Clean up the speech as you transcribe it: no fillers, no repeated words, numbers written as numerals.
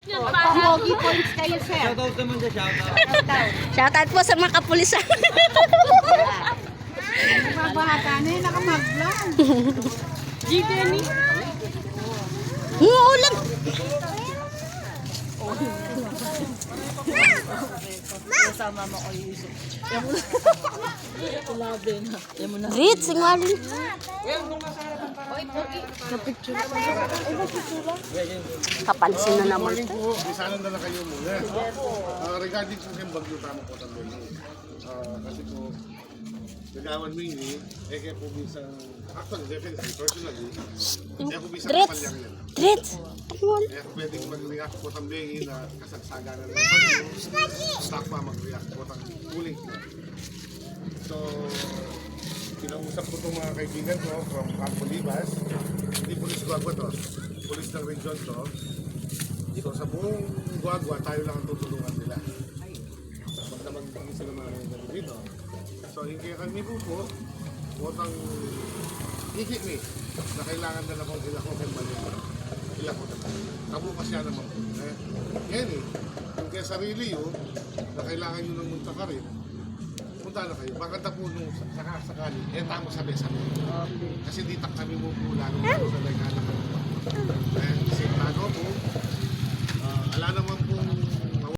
Pogi points kayo, sir. Shoutout naman dyan, shoutout. Shoutout po sa mga kapulisan. Mabahata na yun, nakamaglan. G-Denny. Umuulan. Rit, singalin. Kapansin na naman. Morning po, isanan na lang kayo muna. Regarding po sa bagyo, tama po tayo. Kasi po, nagawan mo yun eh, kaya po minsan, actually, definitely, personally, kaya po minsan Drits. kapalyang yan. Drits. Kaya po pwedeng mag-react po sa bagay na kasagsaga na ng bagyo, stock pa mag-react po ng cooling po. So, kinausap ko itong mga kaibigan ko from Campo Libas, hindi Pulis Guagua to, Pulis ng region to. So sa buong Guagua, tayo lang ang tutulungan nila. Magdamag sila mga mga dito. So yung kaya kami po, utang hihit me na kailangan na naman sila ko kay Manila. Sila ko naman. Kabukas siya naman po. Ngayon yung kaya sarili yun, na kailangan nyo ng munta ka rin, punta na kayo. Baka tapunong sakali, tamo sabi-sabi. Kasi di tak kami mupula nung sa nagkala ka. Kasi tago po, ala naman